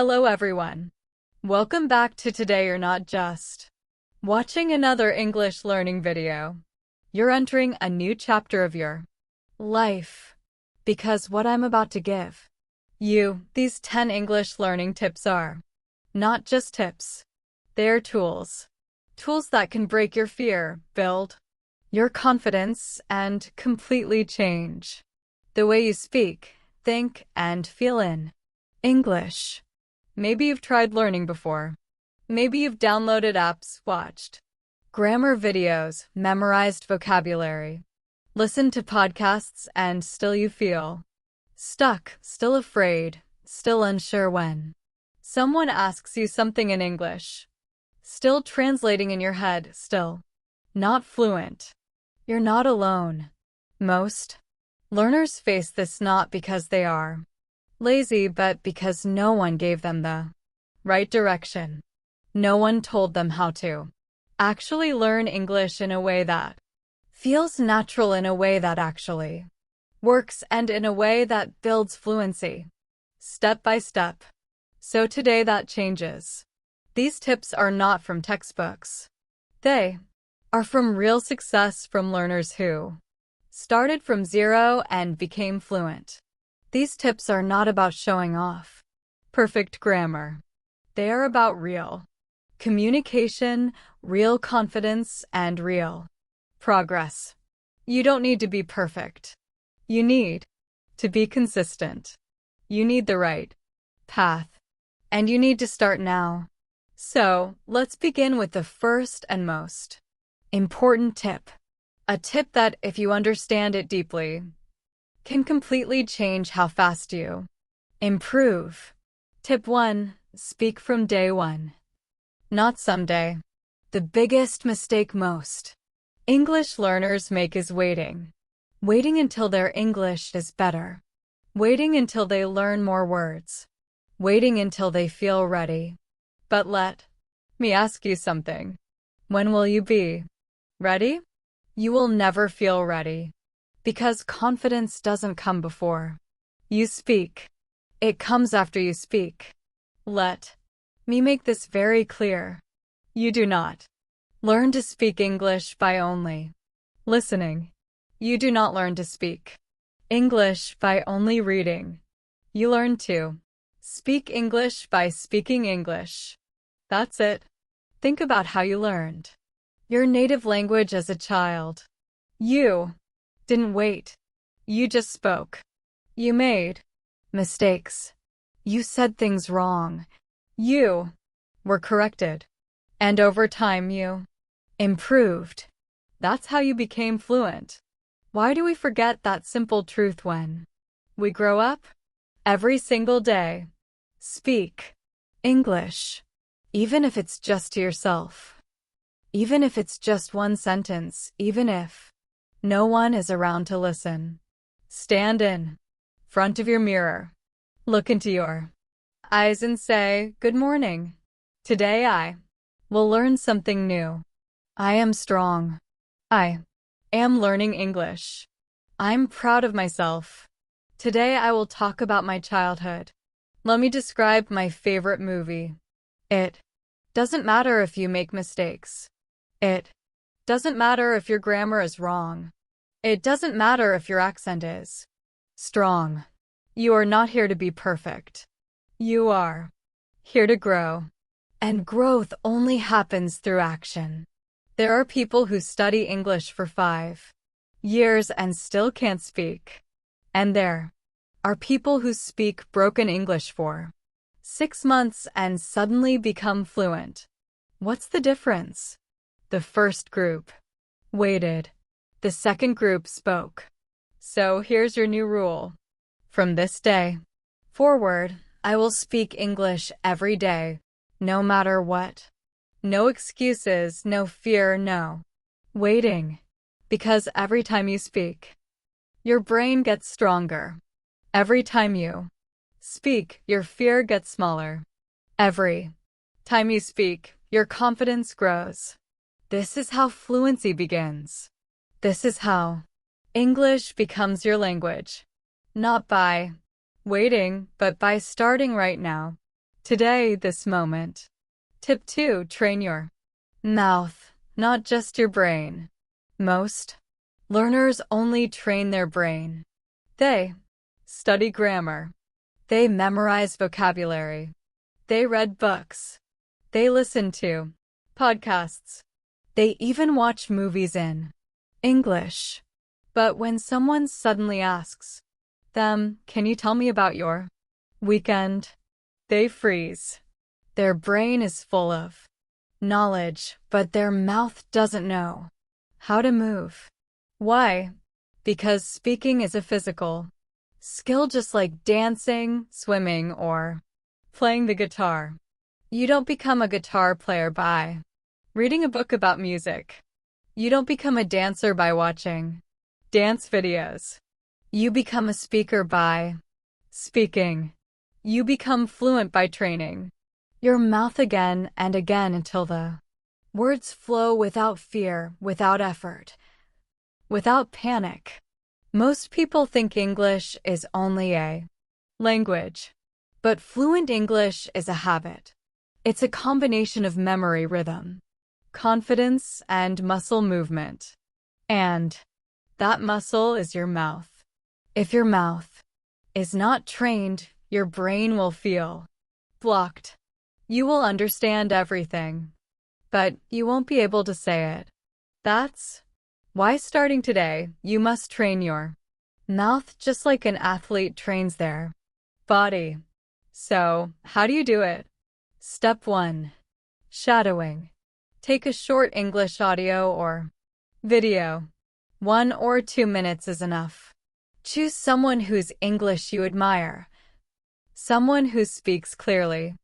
Hello everyone. Welcome back to Today You're Not Just watching another English learning video. You're entering a new chapter of your life. Because what I'm about to give you, these 10 English learning tips are not just tips. They're tools. Tools that can break your fear, build your confidence, and completely change the way you speak, think, and feel in English. Maybe you've tried learning before. Maybe you've downloaded apps, watched grammar videos, memorized vocabulary, listened to podcasts, and still you feel stuck, still afraid, still unsure when someone asks you something in English. Still translating in your head, still not fluent. You're not alone. Most learners face this not because they are lazy, but because no one gave them the right direction. No one told them how to actually learn English in a way that feels natural, in a way that actually works, and in a way that builds fluency, step by step. So today that changes. These tips are not from textbooks. They are from real success, from learners who started from zero and became fluent. These tips are not about showing off perfect grammar. They are about real communication, real confidence, and real progress. You don't need to be perfect. You need to be consistent. You need the right path. And you need to start now. So, let's begin with the first and most important tip. A tip that, if you understand it deeply, can completely change how fast you improve. Tip 1. Speak from day one, not someday. The biggest mistake most English learners make is waiting. Waiting until their English is better. Waiting until they learn more words. Waiting until they feel ready. But let me ask you something. When will you be ready? You will never feel ready. Because confidence doesn't come before you speak. It comes after you speak. Let me make this very clear. You do not learn to speak English by only listening. You do not learn to speak English by only reading. You learn to speak English by speaking English. That's it. Think about how you learned your native language as a child. You didn't wait. You just spoke. You made mistakes. You said things wrong. You were corrected. And over time you improved. That's how you became fluent. Why do we forget that simple truth when we grow up? Every single day, speak English. Even if it's just to yourself. Even if it's just one sentence. Even if no one is around to listen. Stand in front of your mirror. Look into your eyes and say, "Good morning. Today I will learn something new. I am strong. I am learning English. I'm proud of myself. Today I will talk about my childhood. Let me describe my favorite movie." It doesn't matter if you make mistakes. It doesn't matter if your grammar is wrong. It doesn't matter if your accent is strong. You are not here to be perfect. You are here to grow. And growth only happens through action. There are people who study English for 5 years and still can't speak. And there are people who speak broken English for 6 months and suddenly become fluent. What's the difference? The first group waited. The second group spoke. So here's your new rule. From this day forward, I will speak English every day, no matter what. No excuses, no fear, no waiting. Because every time you speak, your brain gets stronger. Every time you speak, your fear gets smaller. Every time you speak, your confidence grows. This is how fluency begins. This is how English becomes your language. Not by waiting, but by starting right now. Today, this moment. Tip 2. Train your mouth, not just your brain. Most learners only train their brain. They study grammar. They memorize vocabulary. They read books. They listen to podcasts. They even watch movies in English. But when someone suddenly asks them, "Can you tell me about your weekend?" they freeze. Their brain is full of knowledge, but their mouth doesn't know how to move. Why? Because speaking is a physical skill, just like dancing, swimming, or playing the guitar. You don't become a guitar player by reading a book about music. You don't become a dancer by watching dance videos. You become a speaker by speaking. You become fluent by training your mouth again and again until the words flow without fear, without effort, without panic. Most people think English is only a language, but fluent English is a habit. It's a combination of memory, rhythm, confidence, and muscle movement. And that muscle is your mouth. If your mouth is not trained, your brain will feel blocked. You will understand everything, but you won't be able to say it. That's why starting today, you must train your mouth just like an athlete trains their body. So, how do you do it? Step 1. Shadowing. Take a short English audio or video. 1 or 2 minutes is enough. Choose someone whose English you admire. Someone who speaks clearly.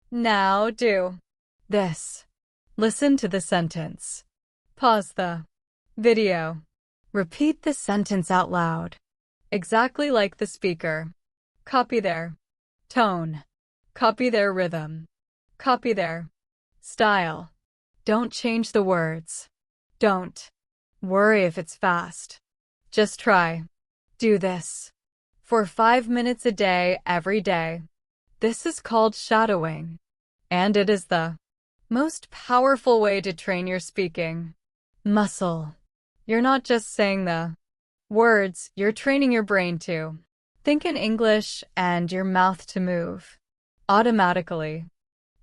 Now do this. Listen to the sentence. Pause the video. Repeat the sentence out loud, exactly like the speaker. Copy their tone. Copy their rhythm. Copy their style. Don't change the words. Don't worry if it's fast. Just try. Do this for 5 minutes a day, every day. This is called shadowing, and it is the most powerful way to train your speaking muscle. You're not just saying the words, you're training your brain to think in English and your mouth to move automatically.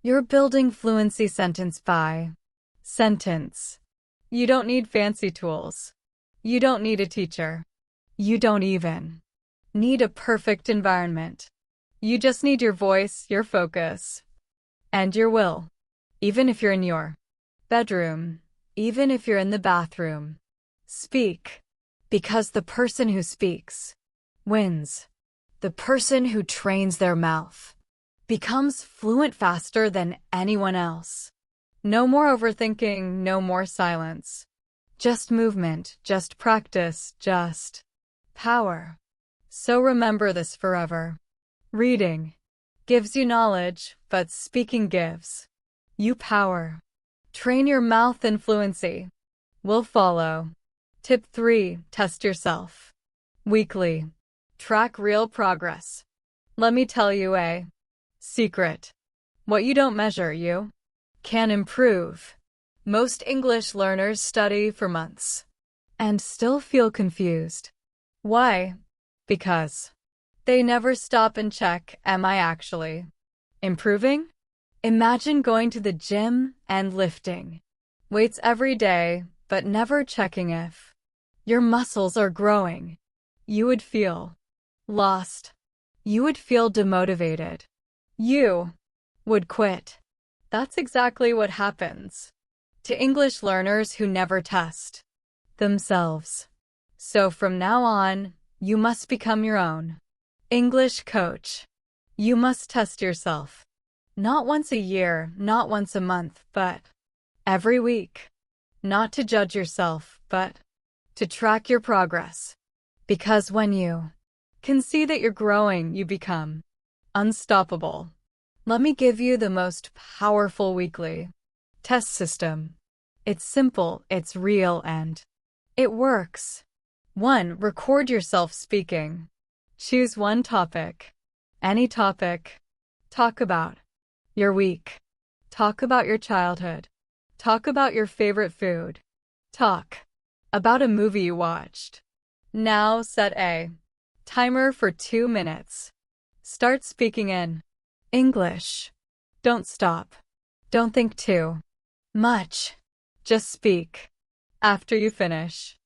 You're building fluency sentence by sentence. You don't need fancy tools. You don't need a teacher. You don't even need a perfect environment. You just need your voice, your focus, and your will. Even if you're in your bedroom, even if you're in the bathroom, speak. Because the person who speaks wins. The person who trains their mouth becomes fluent faster than anyone else. No more overthinking, no more silence. Just movement, just practice, just power. So remember this forever. Reading gives you knowledge, but speaking gives you power. Train your mouth and fluency will follow. Tip 3. Test yourself weekly. Track real progress. Let me tell you a secret. What you don't measure, you can improve. Most English learners study for months and still feel confused. Why? Because they never stop and check, am I actually improving? Imagine going to the gym and lifting weights every day, but never checking if your muscles are growing. You would feel lost. You would feel demotivated. You would quit. That's exactly what happens to English learners who never test themselves. So from now on, you must become your own English coach. You must test yourself. Not once a year, not once a month, but every week. Not to judge yourself, but to track your progress. Because when you can see that you're growing, you become unstoppable. Let me give you the most powerful weekly test system. It's simple, it's real, and it works. 1. Record yourself speaking. Choose one topic. Any topic. Talk about your week. Talk about your childhood. Talk about your favorite food. Talk about a movie you watched. Now set a timer for 2 minutes. Start speaking in English. Don't stop. Don't think too much. Just speak. After you finish,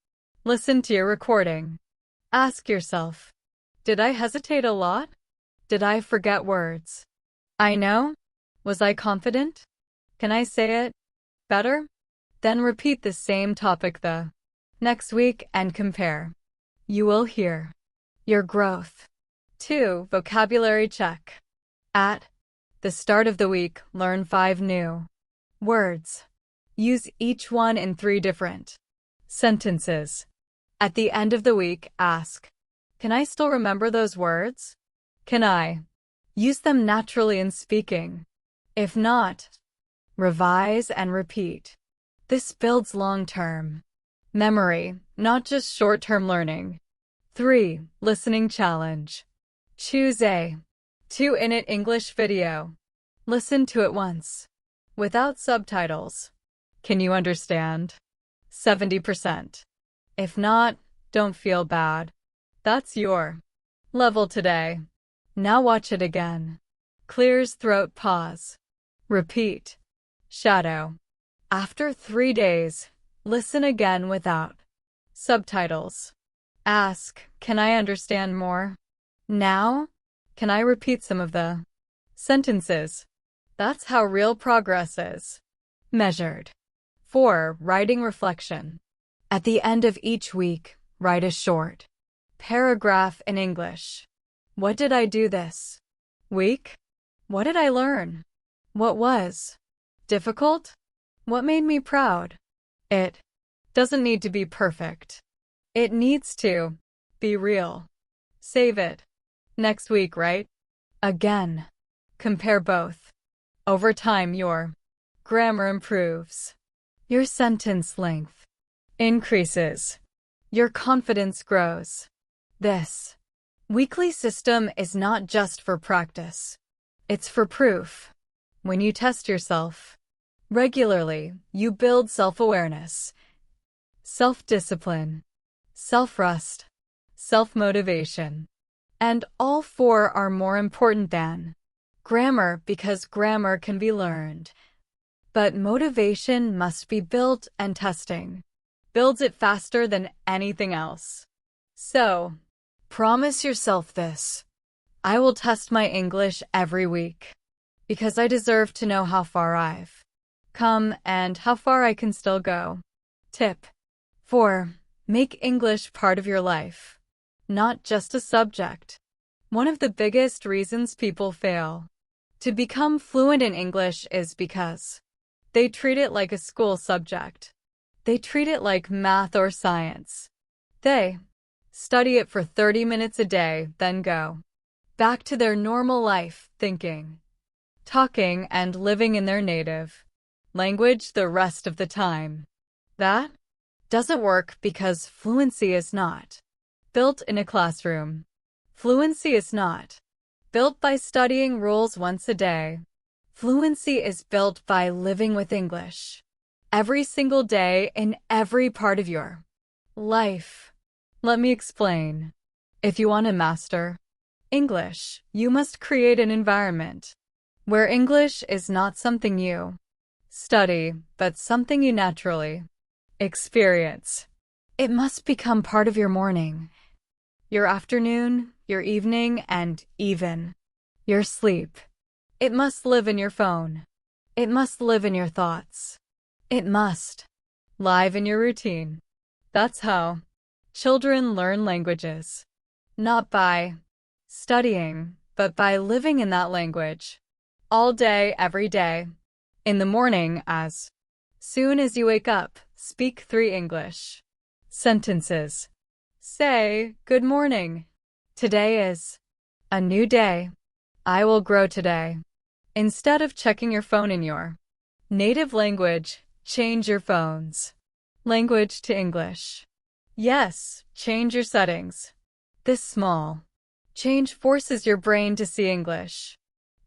listen to your recording. Ask yourself, did I hesitate a lot? Did I forget words? I know? Was I confident? Can I say it better? Then repeat the same topic the next week and compare. You will hear your growth. 2. Vocabulary check. At the start of the week, learn 5 new words. Use each one in 3 different sentences. At the end of the week, ask, can I still remember those words? Can I use them naturally in speaking? If not, revise and repeat. This builds long-term memory, not just short-term learning. 3. Listening challenge. Choose a 2-minute English video. Listen to it once, without subtitles. Can you understand? 70%. If not, don't feel bad. That's your level today. Now watch it again. Clears throat, pause. Repeat. Shadow. After 3 days, listen again without subtitles. Ask, can I understand more? Now, can I repeat some of the sentences? That's how real progress is measured. 4. Writing reflection. At the end of each week, write a short paragraph in English. What did I do this week? What did I learn? What was difficult? What made me proud? It doesn't need to be perfect. It needs to be real. Save it. Next week, right? Again. Compare both. Over time, your grammar improves. Your sentence length increases. Your confidence grows. This weekly system is not just for practice. It's for proof. When you test yourself regularly, you build self-awareness, self-discipline, self-trust, self-motivation. And all 4 are more important than grammar because grammar can be learned. But motivation must be built, and testing builds it faster than anything else. So, promise yourself this. I will test my English every week because I deserve to know how far I've come and how far I can still go. Tip 4. Make English part of your life, not just a subject. One of the biggest reasons people fail to become fluent in English is because they treat it like a school subject. They treat it like math or science. They study it for 30 minutes a day, then go back to their normal life, thinking, talking, and living in their native language the rest of the time. That doesn't work because fluency is not built in a classroom. Fluency is not built by studying rules once a day. Fluency is built by living with English every single day in every part of your life. Let me explain. If you want to master English, you must create an environment where English is not something you study, but something you naturally experience. It must become part of your morning, your afternoon, your evening, and even your sleep. It must live in your phone. It must live in your thoughts. It must live in your routine. That's how children learn languages. Not by studying, but by living in that language. All day, every day. In the morning, as soon as you wake up, speak 3 English sentences. Say, good morning. Today is a new day. I will grow today. Instead of checking your phone in your native language, change your phone's language to English. Yes, change your settings. This small change forces your brain to see English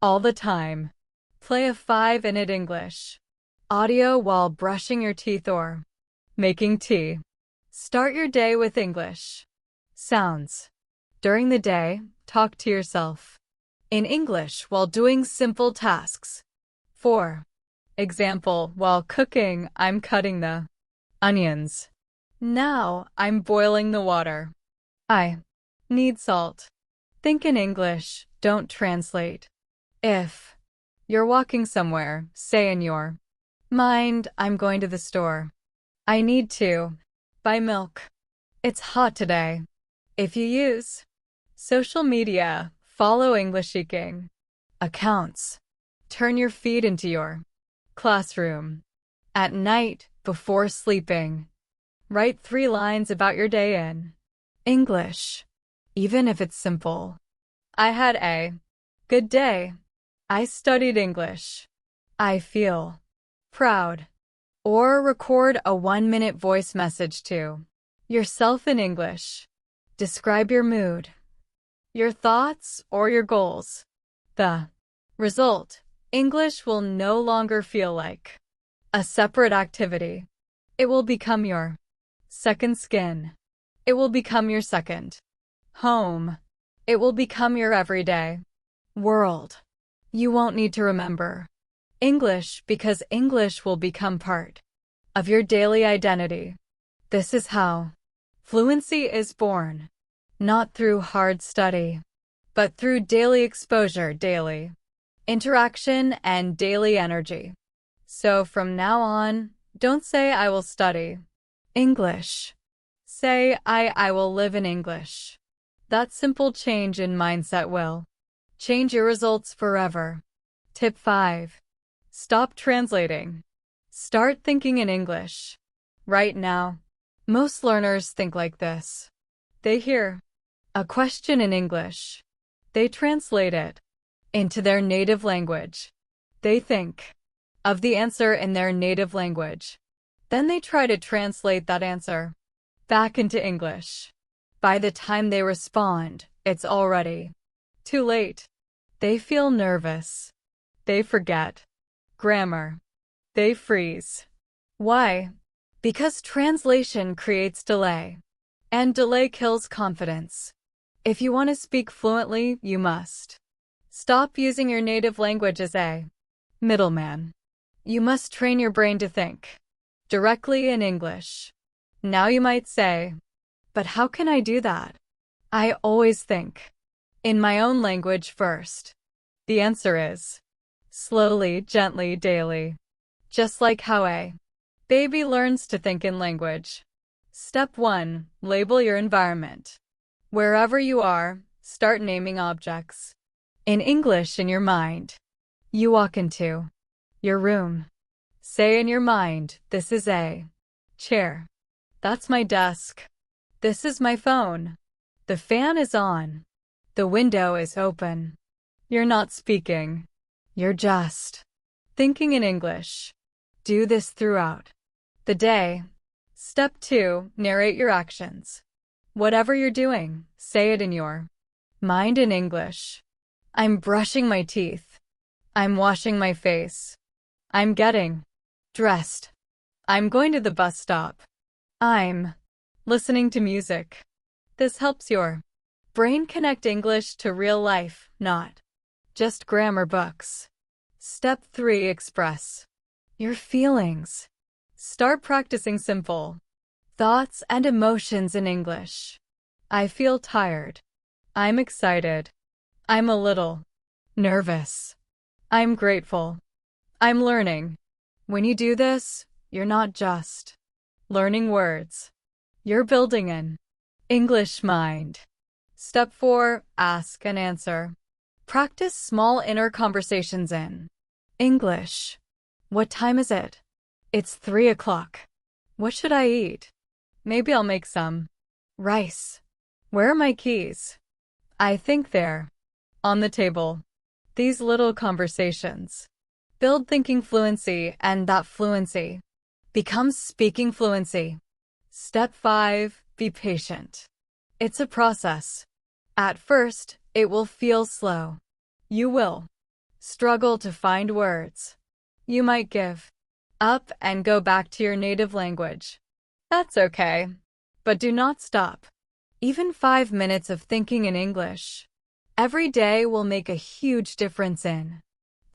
all the time. Play a 5-minute English audio while brushing your teeth or making tea. Start your day with English sounds. During the day, talk to yourself in English while doing simple tasks. 4. Example, while cooking, I'm cutting the onions. Now, I'm boiling the water. I need salt. Think in English, don't translate. If you're walking somewhere, say in your mind, I'm going to the store. I need to buy milk. It's hot today. If you use social media, follow English speaking accounts. Turn your feed into your classroom. At night, before sleeping, write 3 lines about your day in English, even if it's simple. I had a good day. I studied English. I feel proud. Or record a 1-minute voice message to yourself in English. Describe your mood, your thoughts, or your goals. The result, English will no longer feel like a separate activity. It will become your second skin. It will become your second home. It will become your everyday world. You won't need to remember English because English will become part of your daily identity. This is how fluency is born, not through hard study, but through daily exposure, daily interaction, and daily energy. So from now on, don't say I will study English. Say I will live in English. That simple change in mindset will change your results forever. Tip 5. Stop translating. Start thinking in English. Right now, most learners think like this. They hear a question in English. They translate it into their native language. They think of the answer in their native language. Then they try to translate that answer back into English. By the time they respond, it's already too late. They feel nervous. They forget grammar. They freeze. Why? Because translation creates delay, and delay kills confidence. If you want to speak fluently, you must stop using your native language as a middleman. You must train your brain to think directly in English. Now you might say, but how can I do that? I always think in my own language first. The answer is slowly, gently, daily. Just like how a baby learns to think in language. Step 1. Label your environment. Wherever you are, start naming objects in English in your mind. You walk into your room. Say in your mind, this is a chair. That's my desk. This is my phone. The fan is on. The window is open. You're not speaking. You're just thinking in English. Do this throughout the day. Step 2. Narrate your actions. Whatever you're doing, say it in your mind in English. I'm brushing my teeth. I'm washing my face. I'm getting dressed. I'm going to the bus stop. I'm listening to music. This helps your brain connect English to real life, not just grammar books. Step 3. Express your feelings. Start practicing simple thoughts and emotions in English. I feel tired. I'm excited. I'm a little nervous. I'm grateful. I'm learning. When you do this, you're not just learning words. You're building an English mind. Step 4. Ask and answer. Practice small inner conversations in English. What time is it? It's 3 o'clock. What should I eat? Maybe I'll make some rice. Where are my keys? I think they're on the table. These little conversations build thinking fluency, and that fluency becomes speaking fluency. Step 5. Be patient. It's a process. At first, it will feel slow. You will struggle to find words, you might give up and go back to your native language. That's okay. But do not stop. Even 5 minutes of thinking in English every day will make a huge difference in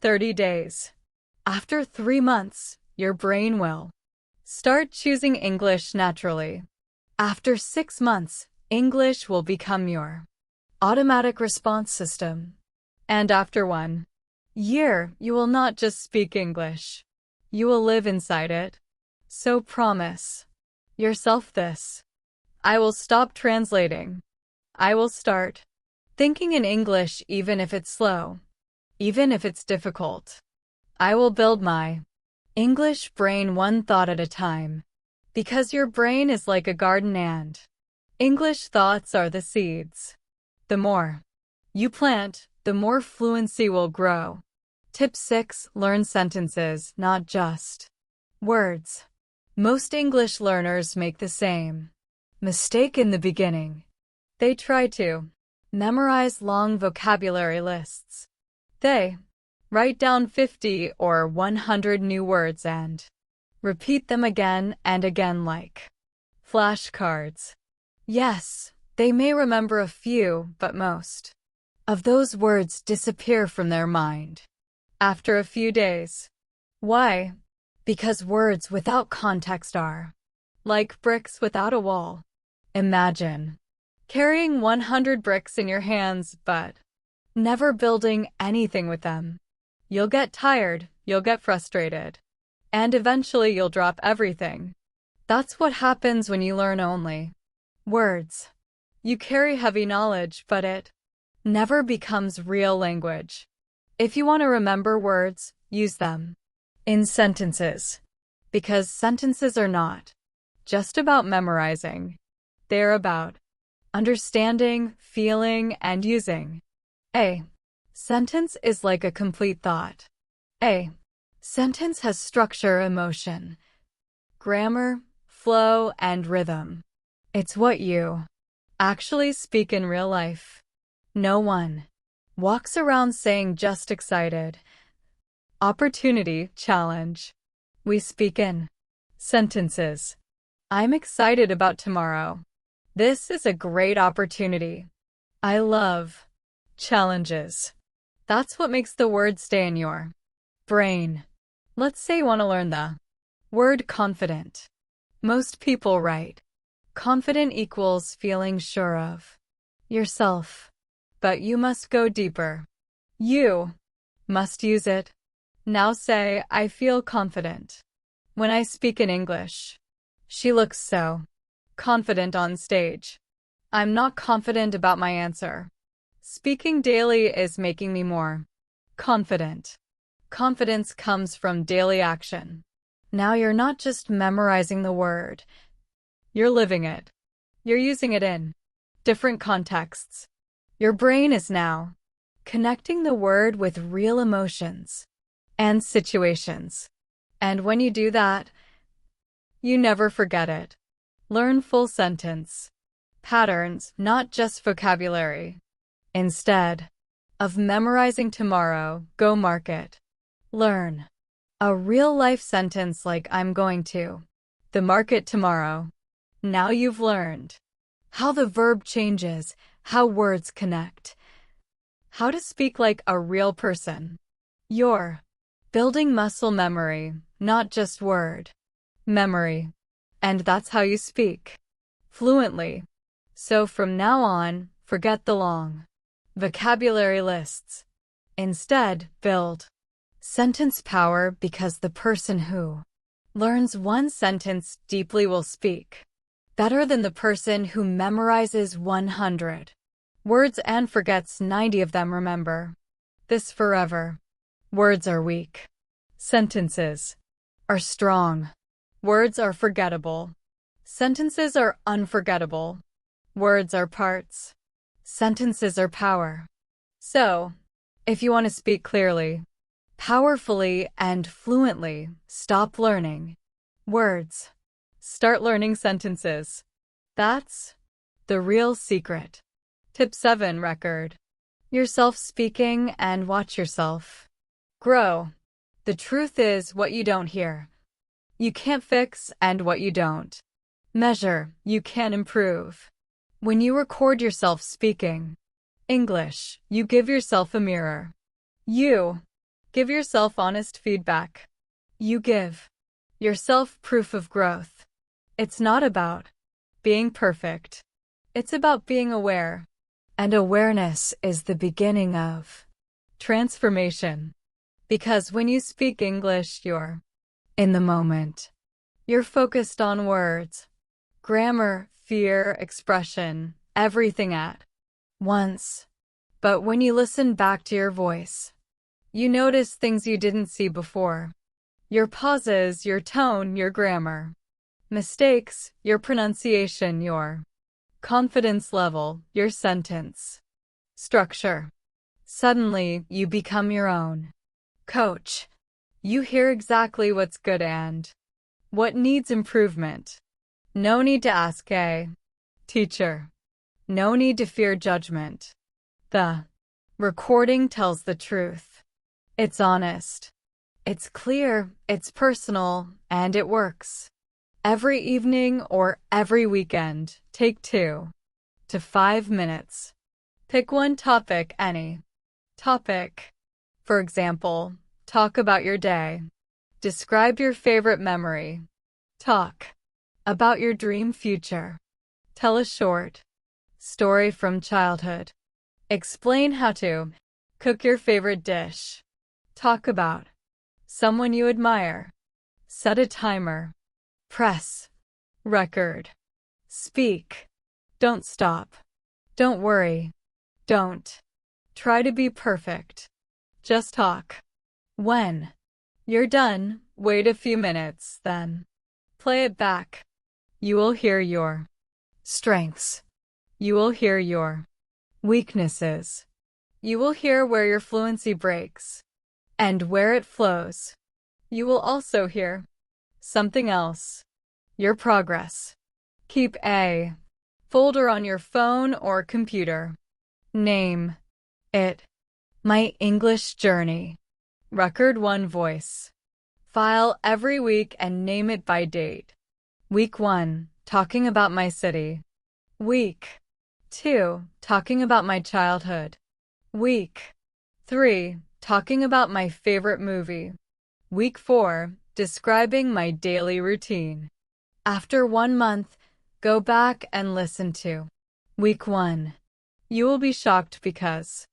30 days. After 3 months, your brain will start choosing English naturally. After 6 months, English will become your automatic response system. And after 1 year, you will not just speak English. You will live inside it. So promise yourself this. I will stop translating. I will start thinking in English even if it's slow, even if it's difficult. I will build my English brain one thought at a time. Because your brain is like a garden and English thoughts are the seeds. The more you plant, the more fluency will grow. Tip 6. Learn sentences, not just words. Most English learners make the same mistake in the beginning. They try to memorize long vocabulary lists. They write down 50 or 100 new words and repeat them again and again like flashcards. Yes, they may remember a few, but most of those words disappear from their mind after a few days. Why? Because words without context are like bricks without a wall. Imagine carrying 100 bricks in your hands but never building anything with them. You'll get tired, you'll get frustrated, and eventually you'll drop everything. That's what happens when you learn only words. You carry heavy knowledge, but it never becomes real language. If you want to remember words, use them in sentences. Because sentences are not just about memorizing. They're about understanding, feeling, and using. A sentence is like a complete thought. A sentence has structure, emotion, grammar, flow, and rhythm. It's what you actually speak in real life. No one walks around saying just excited, opportunity, challenge. We speak in sentences. I'm excited about tomorrow. This is a great opportunity. I love challenges. That's what makes the word stay in your brain. Let's say you want to learn the word confident. Most people write confident equals feeling sure of yourself. But you must go deeper. You must use it. Now say, I feel confident when I speak in English. She looks so confident on stage. I'm not confident about my answer. Speaking daily is making me more confident. Confidence comes from daily action. Now you're not just memorizing the word. You're living it. You're using it in different contexts. Your brain is now connecting the word with real emotions and situations. And when you do that, you never forget it. Learn full sentence patterns, not just vocabulary. Instead of memorizing tomorrow, go market. Learn a real-life sentence like I'm going to the market tomorrow. Now you've learned how the verb changes, how words connect, how to speak like a real person. You're building muscle memory, not just word memory. And that's how you speak fluently. So from now on, forget the long vocabulary lists. Instead, build sentence power, because the person who learns one sentence deeply will speak better than the person who memorizes 100 words and forgets 90 of them. Remember this forever. Words are weak. Sentences are strong. Words are forgettable. Sentences are unforgettable. Words are parts. Sentences are power. So, if you want to speak clearly, powerfully, and fluently, stop learning words. Start learning sentences. That's the real secret. Tip 7. Record yourself speaking and watch yourself Grow. The truth is what you don't hear. You can't fix, and what you don't measure, you can improve. When you record yourself speaking English, you give yourself a mirror. You give yourself honest feedback. You give yourself proof of growth. It's not about being perfect. It's about being aware. And awareness is the beginning of transformation. Because when you speak English, you're in the moment. You're focused on words, grammar, fear, expression, everything at once. But when you listen back to your voice, you notice things you didn't see before. Your pauses, your tone, your grammar, mistakes, your pronunciation, your confidence level, your sentence structure. Suddenly, you become your own coach. You hear exactly what's good and what needs improvement. No need to ask a teacher. No need to fear judgment. The recording tells the truth. It's honest. It's clear, it's personal, and it works. Every evening or every weekend, take 2 to 5 minutes. Pick one topic, any topic. For example, talk about your day. Describe your favorite memory. Talk about your dream future. Tell a short story from childhood. Explain how to cook your favorite dish. Talk about someone you admire. Set a timer. Press record. Speak. Don't stop. Don't worry. Don't try to be perfect. Just talk. When you're done, wait a few minutes, then play it back. You will hear your strengths. You will hear your weaknesses. You will hear where your fluency breaks and where it flows. You will also hear something else, your progress. Keep a folder on your phone or computer. Name it My English Journey. Record 1 voice file every week and name it by date. Week 1, talking about my city. Week 2, talking about my childhood. Week 3, talking about my favorite movie. Week 4, describing my daily routine. After 1 month, go back and listen to Week 1. You will be shocked because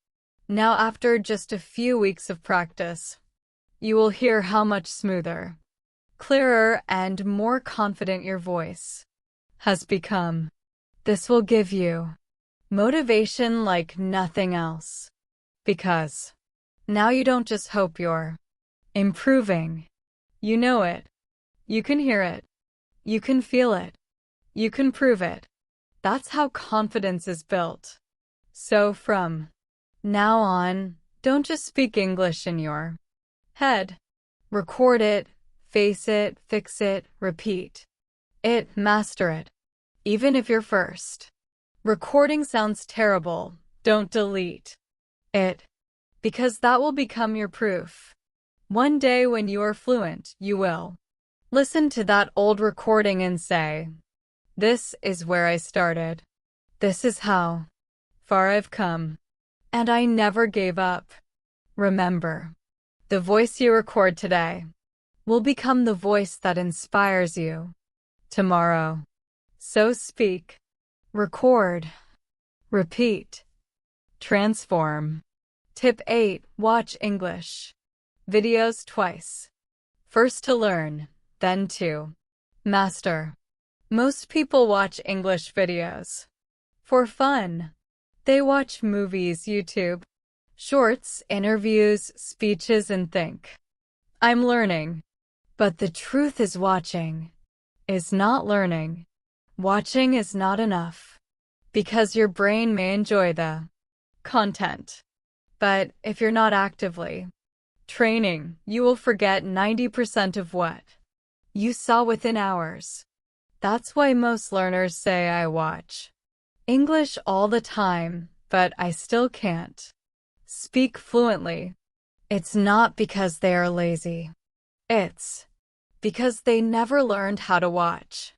now after just a few weeks of practice, you will hear how much smoother, clearer, and more confident your voice has become. This will give you motivation like nothing else. Because now you don't just hope you're improving. You know it. You can hear it. You can feel it. You can prove it. That's how confidence is built. So from now on, don't just speak English in your head. Record it, face it, fix it, repeat it, master it. Even if your first recording sounds terrible, don't delete it, because that will become your proof. One day when you are fluent, you will listen to that old recording and say, "This is where I started. This is how far I've come. And I never gave up." Remember, the voice you record today will become the voice that inspires you tomorrow. So speak, record, repeat, transform. Tip 8. Watch English videos twice. First to learn, then to master. Most people watch English videos for fun. They watch movies, YouTube, shorts, interviews, speeches, and think, "I'm learning." But the truth is watching is not learning. Watching is not enough, because your brain may enjoy the content. But if you're not actively training, you will forget 90% of what you saw within hours. That's why most learners say, "I watch English all the time, but I still can't speak fluently." It's not because they are lazy. It's because they never learned how to watch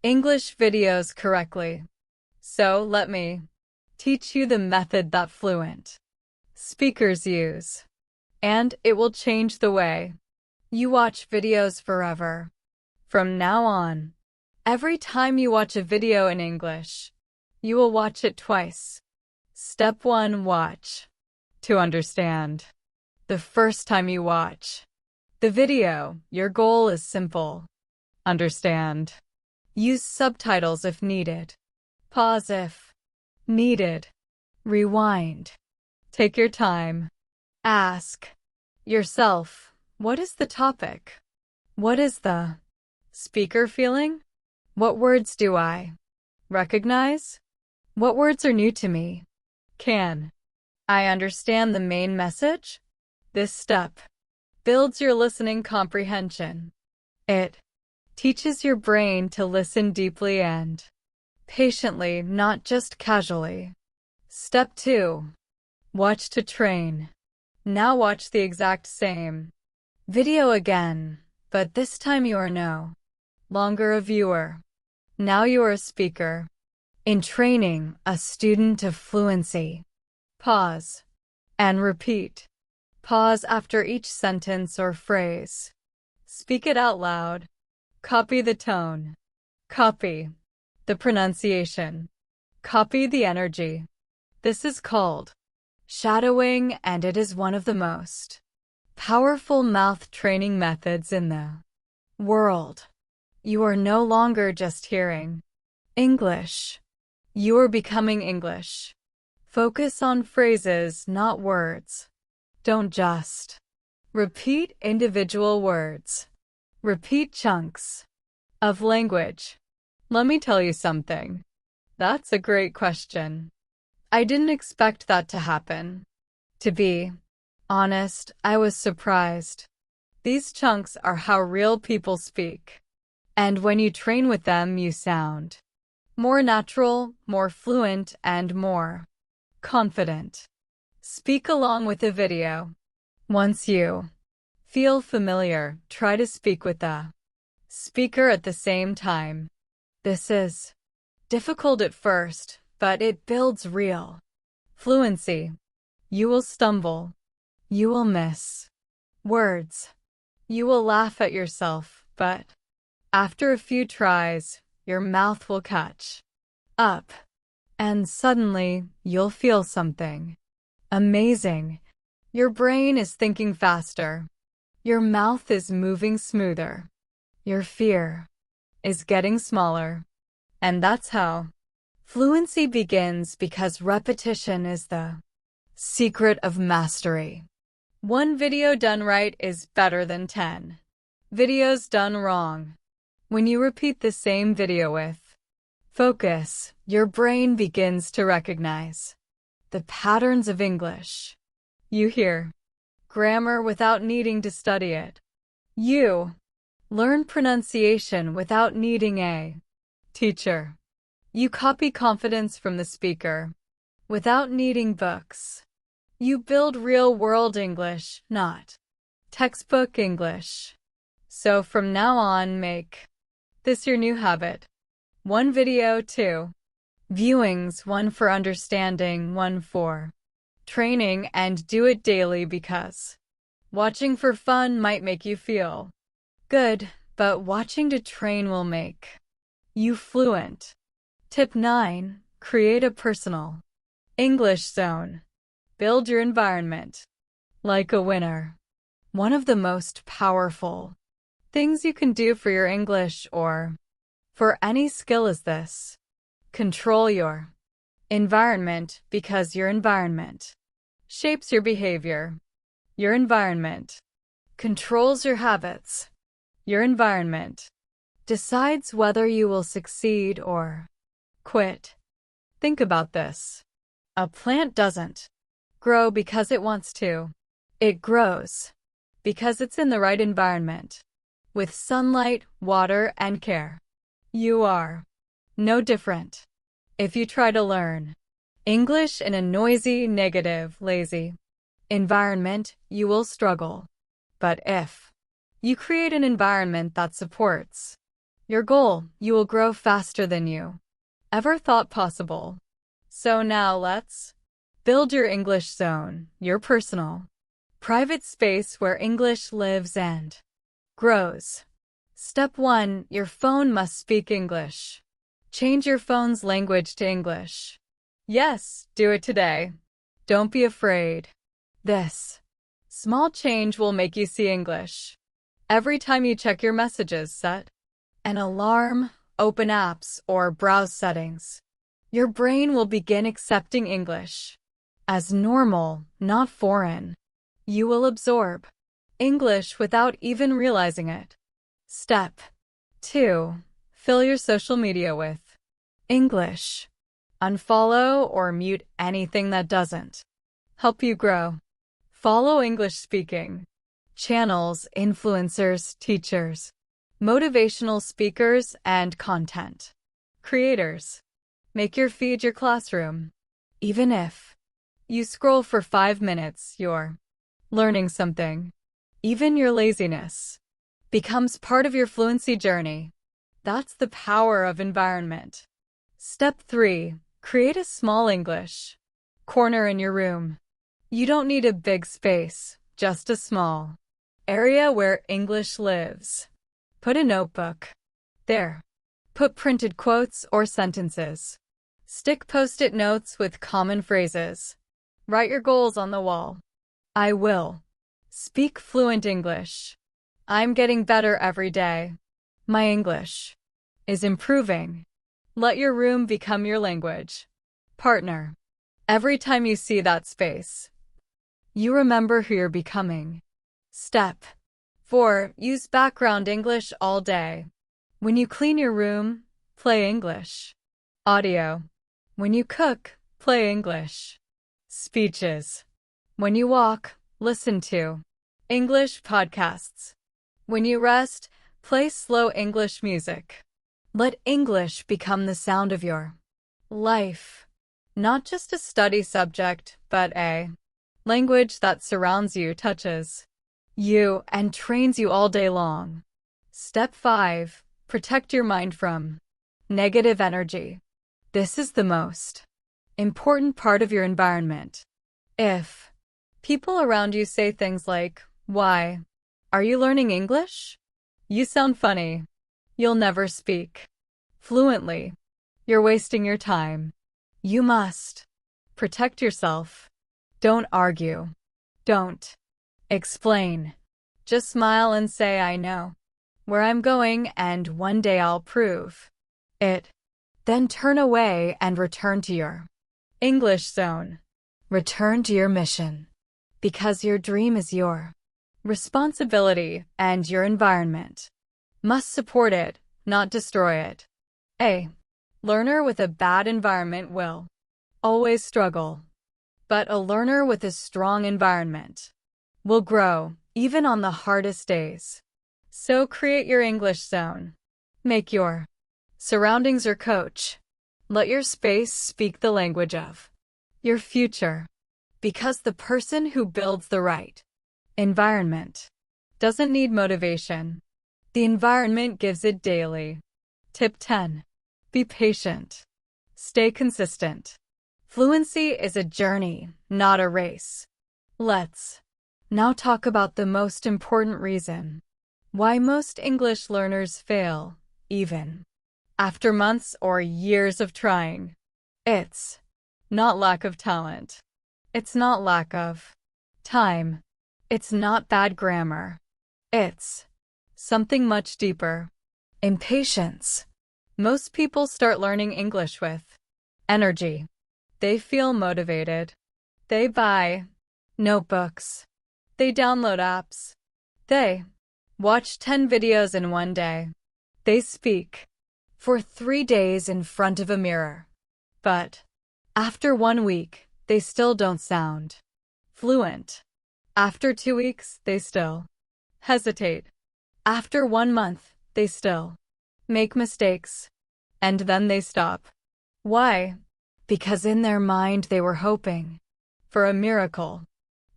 English videos correctly. So let me teach you the method that fluent speakers use, and it will change the way you watch videos forever. From now on, every time you watch a video in English, you will watch it twice. Step 1. Watch to understand. The first time you watch the video, your goal is simple. Understand. Use subtitles if needed. Pause if needed. Rewind. Take your time. Ask yourself, what is the topic? What is the speaker feeling? What words do I recognize? What words are new to me? Can I understand the main message? This step builds your listening comprehension. It teaches your brain to listen deeply and patiently, not just casually. Step 2. Watch to train. Now watch the exact same video again, but this time you are no longer a viewer. Now you are a speaker. In training, a student of fluency. Pause and repeat. Pause after each sentence or phrase. Speak it out loud. Copy the tone. Copy the pronunciation. Copy the energy. This is called shadowing, and it is one of the most powerful mouth training methods in the world. You are no longer just hearing English. You are becoming English. Focus on phrases, not words. Don't just repeat individual words. Repeat chunks of language. Let me tell you something. That's a great question. I didn't expect that to happen. To be honest, I was surprised. These chunks are how real people speak. And when you train with them, you sound more natural, more fluent, and more confident. Speak along with the video. Once you feel familiar, try to speak with the speaker at the same time. This is difficult at first, but it builds real fluency. You will stumble. You will miss words. You will laugh at yourself, but after a few tries, your mouth will catch up, and suddenly you'll feel something amazing. Your brain is thinking faster. Your mouth is moving smoother. Your fear is getting smaller. And that's how fluency begins, because repetition is the secret of mastery. One video done right is better than 10 videos done wrong. When you repeat the same video with focus, your brain begins to recognize the patterns of English. You hear grammar without needing to study it. You learn pronunciation without needing a teacher. You copy confidence from the speaker without needing books. You build real-world English, not textbook English. So from now on, make this your new habit. One video, 2 viewings, 1 for understanding, 1 for training, and do it daily, because watching for fun might make you feel good, but watching to train will make you fluent. Tip 9. Create a personal English zone. Build your environment like a winner. One of the most powerful things you can do for your English or for any skill is this. Control your environment, because your environment shapes your behavior. Your environment controls your habits. Your environment decides whether you will succeed or quit. Think about this. A plant doesn't grow because it wants to. It grows because it's in the right environment, with sunlight, water, and care. You are no different. If you try to learn English in a noisy, negative, lazy Environment, you will struggle. But if you create an environment that supports your goal, you will grow faster than you ever thought possible. So now let's build your English zone, your personal, private space where English lives and grows. Step 1. Your phone must speak English. Change your phone's language to English. Yes, do it today. Don't be afraid. This small change will make you see English. Every time you check your messages, set an alarm, open apps, or browse settings. Your brain will begin accepting English as normal, not foreign. You will absorb English without even realizing it. Step 2. Fill your social media with English. Unfollow or mute anything that doesn't help you grow. Follow English-speaking channels, influencers, teachers, motivational speakers, and content creators. Make your feed your classroom. Even if you scroll for 5 minutes, you're learning something. Even your laziness becomes part of your fluency journey. That's the power of environment. Step 3. Create a small English corner in your room. You don't need a big space, just a small area where English lives. Put a notebook there. Put printed quotes or sentences. Stick post-it notes with common phrases. Write your goals on the wall. I will speak fluent English. I'm getting better every day. My English is improving. Let your room become your language partner. Every time you see that space, you remember who you're becoming. Step 4. Use background English all day. When you clean your room, play English audio. When you cook, play English speeches. When you walk, listen to English podcasts. When you rest, play slow English music. Let English become the sound of your life. Not just a study subject, but a language that surrounds you, touches you, and trains you all day long. Step 5. Protect your mind from negative energy. This is the most important part of your environment. If people around you say things like, "Why are you learning English? You sound funny. You'll never speak fluently. You're wasting your time." You must protect yourself. Don't argue. Don't explain. Just smile and say, "I know where I'm going, and one day I'll prove it." Then turn away and return to your English zone. Return to your mission. Because your dream is your responsibility, and your environment must support it, not destroy it. A learner with a bad environment will always struggle. But a learner with a strong environment will grow, even on the hardest days. So create your English zone. Make your surroundings your coach. Let your space speak the language of your future. Because the person who builds the right environment doesn't need motivation. The environment gives it daily. Tip 10. Be patient. Stay consistent. Fluency is a journey, not a race. Let's now talk about the most important reason why most English learners fail, even after months or years of trying. It's not lack of talent. It's not lack of time. It's not bad grammar. It's something much deeper. Impatience. Most people start learning English with energy. They feel motivated. They buy notebooks. They download apps. They watch 10 videos in one day. They speak for 3 days in front of a mirror. But after 1 week, they still don't sound fluent. After 2 weeks, they still hesitate. After 1 month, they still make mistakes. And then they stop. Why? Because in their mind they were hoping for a miracle.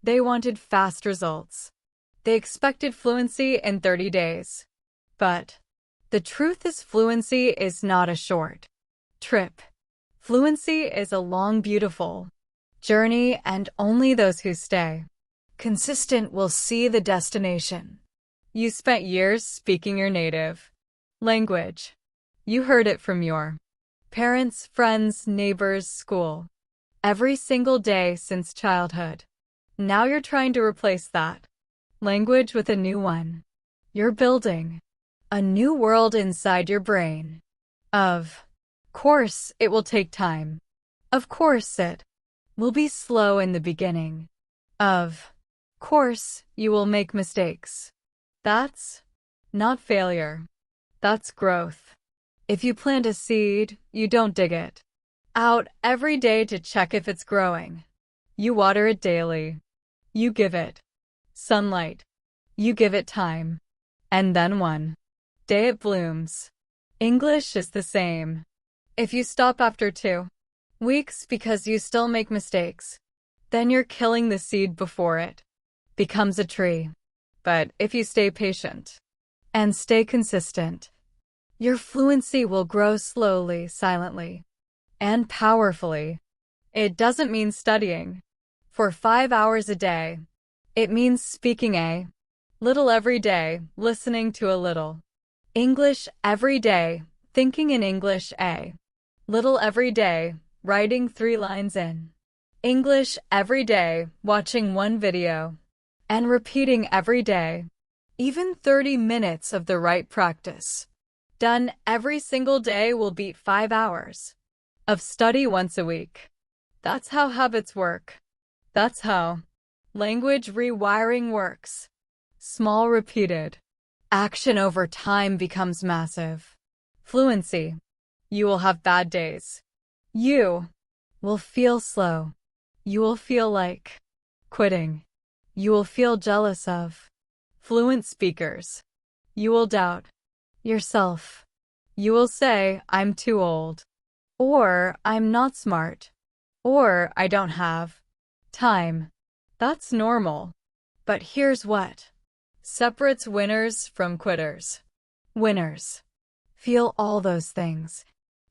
They wanted fast results. They expected fluency in 30 days. But the truth is, fluency is not a short trip. Fluency is a long, beautiful journey, and only those who stay consistent will see the destination. You spent years speaking your native language. You heard it from your parents, friends, neighbors, school, every single day since childhood. Now you're trying to replace that language with a new one. You're building a new world inside your brain. Of course, it will take time. Of course, it will be slow in the beginning. Of course, you will make mistakes. That's not failure. That's growth. If you plant a seed, you don't dig it out every day to check if it's growing. You water it daily. You give it sunlight. You give it time. And then one day it blooms. English is the same. If you stop after 2 weeks because you still make mistakes, then you're killing the seed before it becomes a tree. But if you stay patient and stay consistent, your fluency will grow slowly, silently, and powerfully. It doesn't mean studying for 5 hours a day. It means speaking a little every day, listening to a little English every day, thinking in English a little every day, writing 3 lines in English every day, watching 1 video, and repeating every day. Even 30 minutes of the right practice done every single day will beat 5 hours of study once a week. That's how habits work. That's how language rewiring works. Small, repeated action over time becomes massive fluency. You will have bad days. You will feel slow. You will feel like quitting. You will feel jealous of fluent speakers. You will doubt yourself. You will say, I'm too old, or I'm not smart, or I don't have time. That's normal. But here's what separates winners from quitters. Winners feel all those things,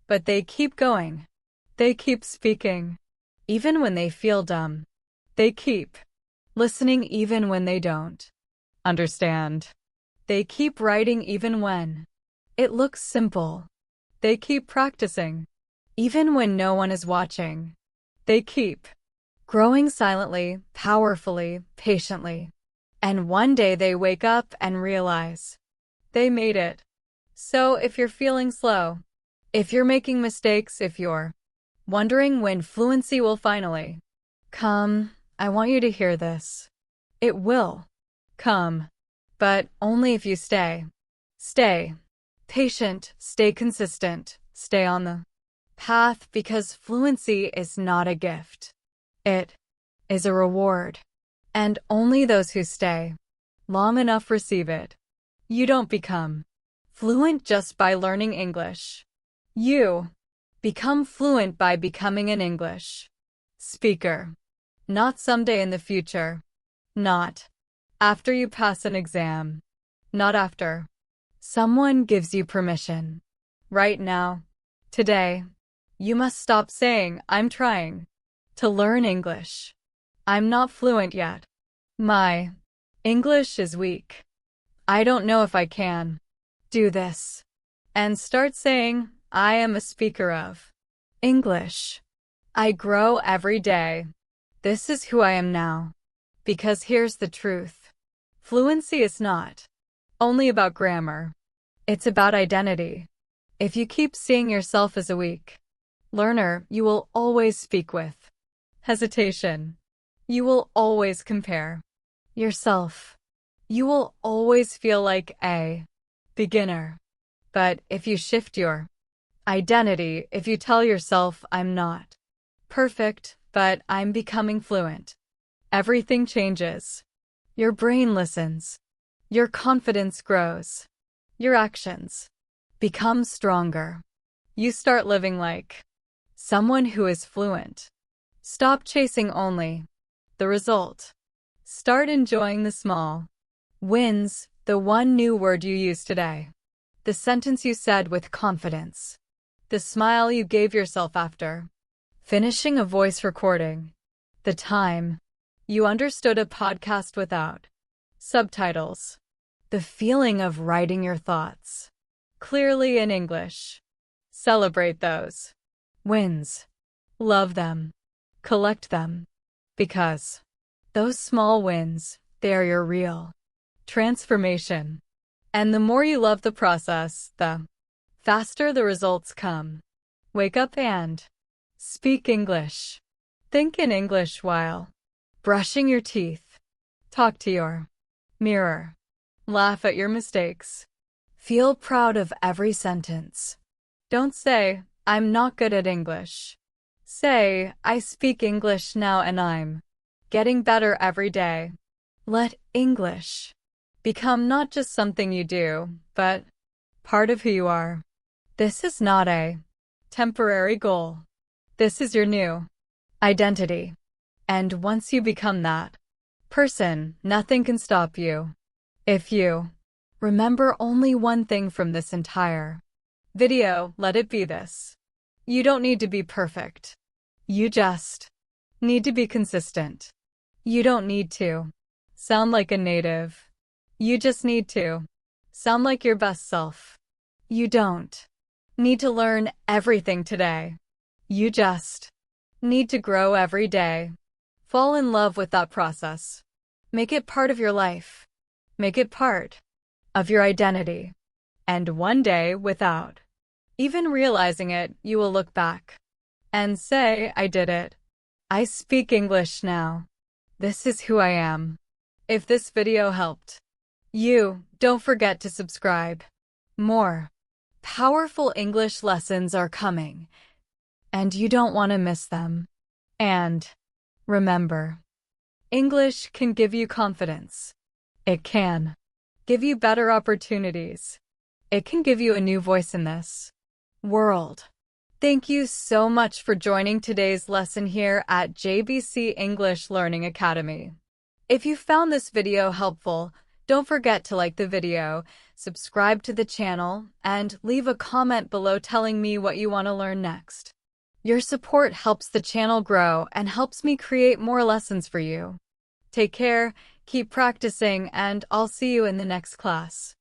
but they keep going. They keep speaking, even when they feel dumb. They keep listening even when they don't understand. They keep writing even when it looks simple. They keep practicing, even when no one is watching. They keep growing silently, powerfully, patiently. And one day they wake up and realize they made it. So if you're feeling slow, if you're making mistakes, if you're wondering when fluency will finally come, I want you to hear this. It will come, but only if you stay. Stay patient, stay consistent, stay on the path, because fluency is not a gift. It is a reward, and only those who stay long enough receive it. You don't become fluent just by learning English. You become fluent by becoming an English speaker. Not someday in the future. Not after you pass an exam. Not after someone gives you permission. Right now, today, you must stop saying, I'm trying to learn English. I'm not fluent yet. My English is weak. I don't know if I can do this. And start saying, I am a speaker of English. I grow every day. This is who I am now. Because here's the truth. Fluency is not only about grammar. It's about identity. If you keep seeing yourself as a weak learner, you will always speak with hesitation. You will always compare yourself. You will always feel like a beginner. But if you shift your identity, if you tell yourself, I'm not perfect, but I'm becoming fluent, everything changes. Your brain listens. Your confidence grows. Your actions become stronger. You start living like someone who is fluent. Stop chasing only the result. Start enjoying the small wins, the one new word you used today, the sentence you said with confidence, the smile you gave yourself after finishing a voice recording, the time you understood a podcast without subtitles, the feeling of writing your thoughts clearly in English. Celebrate those wins. Love them. Collect them. Because those small wins, they are your real transformation. And the more you love the process, the faster the results come. Wake up and speak English. Think in English while brushing your teeth. Talk to your mirror. Laugh at your mistakes. Feel proud of every sentence. Don't say, I'm not good at English. Say, I speak English now and I'm getting better every day. Let English become not just something you do, but part of who you are. This is not a temporary goal. This is your new identity. And once you become that person, nothing can stop you. If you remember only one thing from this entire video, let it be this. You don't need to be perfect. You just need to be consistent. You don't need to sound like a native. You just need to sound like your best self. You don't need to learn everything today. You just need to grow every day. Fall in love with that process. Make it part of your life. Make it part of your identity. And one day, without even realizing it, you will look back and say, I did it. I speak English now. This is who I am. If this video helped you, don't forget to subscribe. More powerful English lessons are coming, and you don't want to miss them. And remember, English can give you confidence. It can give you better opportunities. It can give you a new voice in this world. Thank you so much for joining today's lesson here at JBC English Learning Academy. If you found this video helpful, don't forget to like the video, subscribe to the channel, and leave a comment below telling me what you want to learn next. Your support helps the channel grow and helps me create more lessons for you. Take care, keep practicing, and I'll see you in the next class.